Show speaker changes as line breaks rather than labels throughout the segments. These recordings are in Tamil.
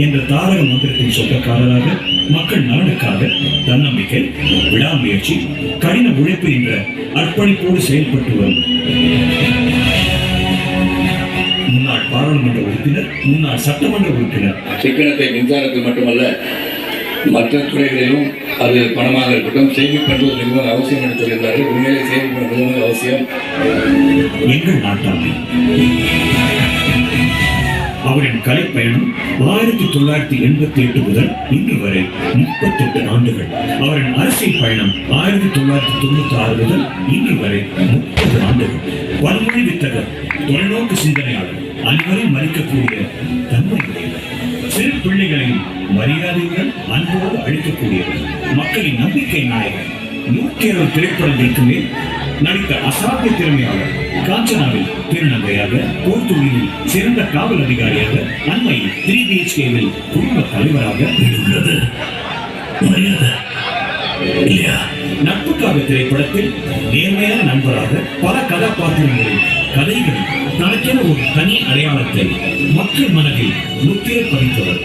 என்ற தாரக மந்திரத்தின் சொந்தக்காரராக மக்கள் நலனுக்காக தன்னம்பிக்கை, விடாமுயற்சி, கடின உழைப்பு என்ற அர்ப்பணிப்போடு செயல்பட்டு வரும் முன்னாள் பாராளுமன்ற உறுப்பினர், முன்னாள் சட்டமன்ற உறுப்பினர்.
சிக்கனத்தை மின்சாரத்தில் மட்டுமல்ல, மற்ற துறைகளிலும் அது பணமாக இருக்கட்டும் செய்தி பண்ணுவது மிகவும் அவசியம் என்று சொல்கிறார்கள். உண்மையிலே செய்தி பண்ணுவது மிகவும் அவசியம்.
எங்கள் நாட்டாமை அவரின் கலை பயணம் 1988 முதல் இன்று வரை 38 ஆண்டுகள். அவரின் அரசியல் பயணம் 1996 முதல் இன்று வரை 30 ஆண்டுகள். பன்மொழி வித்தகர், தொலைநோக்கு சிந்தனையாளர், அனைவரையும் மதிக்கக்கூடிய தன்மையுடையவர், சிறு பிள்ளைகளையும் மரியாதையுடன் அன்போடு அழைக்கக்கூடியவர், மக்களின் நம்பிக்கை நாயகர், 160 திரைப்படங்களுக்கு மேல் நடித்த அசாத்திய திறமையாளர், காஞ்சனாவில் திருநங்கையாக, போர்த்துளியில் சிறந்த காவல் அதிகாரியாக, அண்மையில் 3BHKவில் குடும்ப தலைவராக உள்ளது. நட்புக்காக திரைப்படத்தில் நேர்மையான நண்பராக பல கதாபாத்திரங்களில் கதைகள் தனக்கென ஒரு தனி அடையாளத்தை மக்கள் மனதில் முத்திரை பதித்தவர்.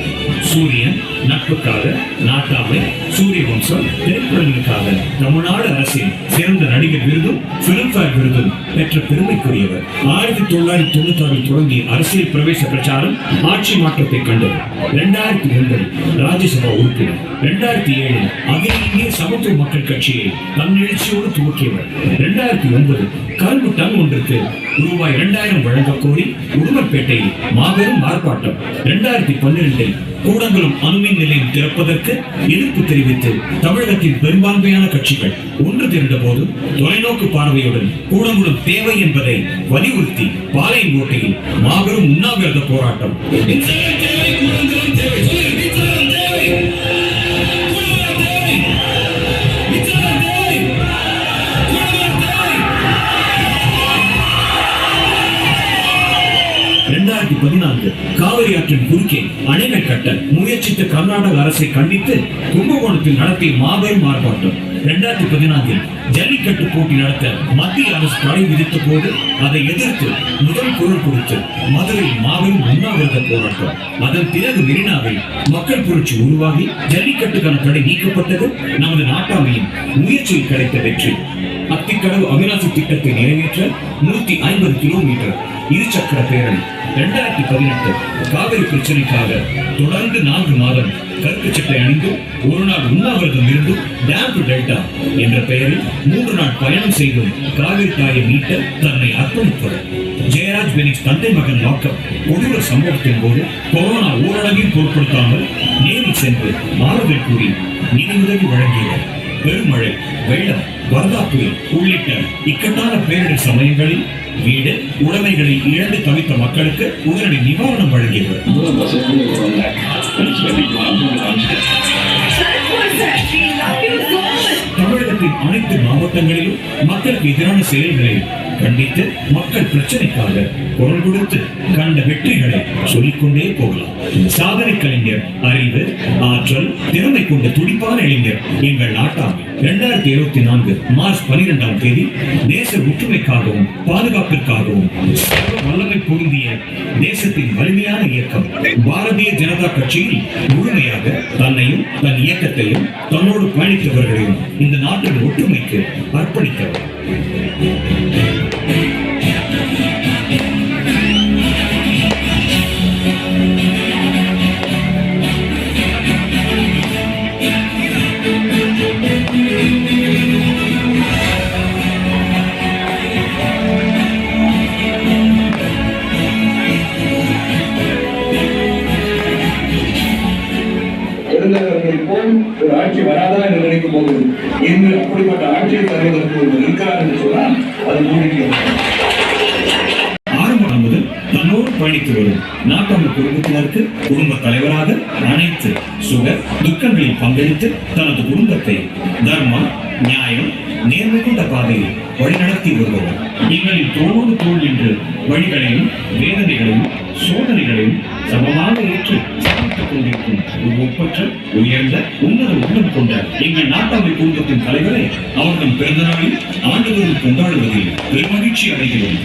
சூரியன், நட்புக்காக, நாட்டாமை, சூரிய வம்சம் திரைப்படங்களுக்காக தமிழ்நாடு அரசின் சிறந்த நடிகர் விருதும் பிலிம்பேர் விருதும் பெற்ற பெருமைக்குரியவர். 1996 தொடங்கிய அரசியல் பிரவேச பிரச்சாரம் ஆட்சி மாற்றத்தை கண்டது. 2009 ராஜ்யசபா உறுப்பினர், 2007 அகில இந்திய சமத்துவ மக்கள் கட்சியை தன்னெழுச்சியோடு துவக்கியவர். 2009 கரும்பு டன் ஒன்றுக்கு ரூபாய் 2000 வழங்க கோரி உடுமல்பேட்டையில் மாபெரும் ஆர்ப்பாட்டம். 2012 கூடங்குளம் அணுமின் நிலையம் திறப்பதற்கு எதிர்ப்பு தெரிவித்து தமிழகத்தின் பெரும்பான்மையான கட்சிகள் ஒன்று திரண்ட போது தொலைநோக்கு பார்வையுடன் கூடங்குளம் தேவை என்பதை வலியுறுத்தி பாளையங்கோட்டையில் மாபெரும் உண்ணாவிரத போராட்டம். காவிரி ஆற்றின் குறுக்கே அணைகள் கட்ட முயற்சித்த கர்நாடக அரசை கண்டித்து கும்பகோணத்தில் நடத்திய மாபெரும் ஆர்ப்பாட்டம். 2014 ஜல்லிக்கட்டு போட்டி நடத்த மத்திய அரசு தடை விதித்த போது அதை எதிர்த்து முதல் குரல் கொடுத்து மதுரையில் மாபெரும் உண்ணாவிரத போராட்டம். அதன் பிறகு மெரினாவில் மக்கள் புரட்சி உருவாகி ஜல்லிக்கட்டுக்கான தடை நீக்கப்பட்டது நமது நாட்டாமையின் முயற்சியில் கிடைத்த வெற்றி. அத்திக்கடவு அவிநாசி திட்டத்தை நிறைவேற்ற 150 கிலோமீட்டர் இருசக்கர பேரணி. 2018 காவிரி பிரச்சனைக்காக தொடர்ந்து 4 மாதம் கருப்பு சட்டை அணிந்து ஒரு நாள் உண்ணாவிரதம் இருந்தும் டேம் டு டெல்டா என்ற பெயரில் 3 நாள் பயணம் செய்தும் காவிரி தாயை மீட்ட தன்னை அர்ப்பணிப்பவர். ஜெயராஜ் பெனிக்ஸ் தந்தை மகன் லாக்அப் கொடூர சம்பவத்தின் போது கொரோனா ஊரடங்கையும் பொருட்படுத்தாமல் நேரில் சென்று ஆறுதல் கூறி நிதி உதவி வழங்கியவர். பெருமழை, வெள்ளம், வர்தா புயல் உள்ளிட்ட இக்கட்டான பேரிடர் சமயங்களில் வீடு உடைமைகளை இழந்து தவித்த மக்களுக்கு உடனடி நிவாரணம் வழங்கியவர். தமிழகத்தின் அனைத்து மாவட்டங்களிலும் மக்களுக்கு எதிரான செயல்களை கண்டித்து மக்கள் பிரச்சனைக்காக குரல் கொடுத்து கண்ட வெற்றிகளை சொல்லிக்கொண்டே போகலாம். சாதனை கலைஞர், அறிவு, ஆற்றல், திறமை கொண்ட துடிப்பான இளைஞர் எங்கள் நாட்டாமை. 2024 மார்ச் 12ஆம் தேதி தேச ஒற்றுமைக்காகவும் பாதுகாப்பிற்காகவும் வல்லமை பொருந்திய தேசத்தின் வலிமையான இயக்கம் பாரதிய ஜனதா கட்சியில் முழுமையாக தன்னையும் தன் இயக்கத்தையும் தன்னோடு பயணித்தவர்களையும் இந்த நாட்டின் ஒற்றுமைக்கு அர்ப்பணித்தவர்.
ஒரு ஆட்சி வராதா என்று நினைக்கும் போது இன்று அப்படிப்பட்ட ஆட்சியை தருவதற்கு இருக்கிறார் என்று சொன்னால் அது
ஆரம்பம் முதல் தன்னோடு பயணித்து வரும் நாட்டாமை குடும்பத்தினருக்கு குடும்ப தலைவராக அனைத்து சுக துக்கங்களில் பங்களித்து தனது குடும்பத்தை தர்மம், நியாயம், நேர்மை கொண்ட பாதையில் வழிநடத்தி வருபவர். எங்களில் தோளோடு தோள் என்று வழிகளையும் வேதனைகளையும் சோதனைகளையும் சமமாக ஏற்று சமைத்துக் கொண்டிருக்கும் ஒரு ஒப்பற்ற உயர்ந்த உன்னத உள்ளம் கொண்ட எங்கள் நாட்டாமை குடும்பத்தின் தலைவரை அவர்கள் பிறந்த நாளில் ஆண்டுதோறும் கொண்டாடுவதில் பெருமகிழ்ச்சி அடைகிறோம்.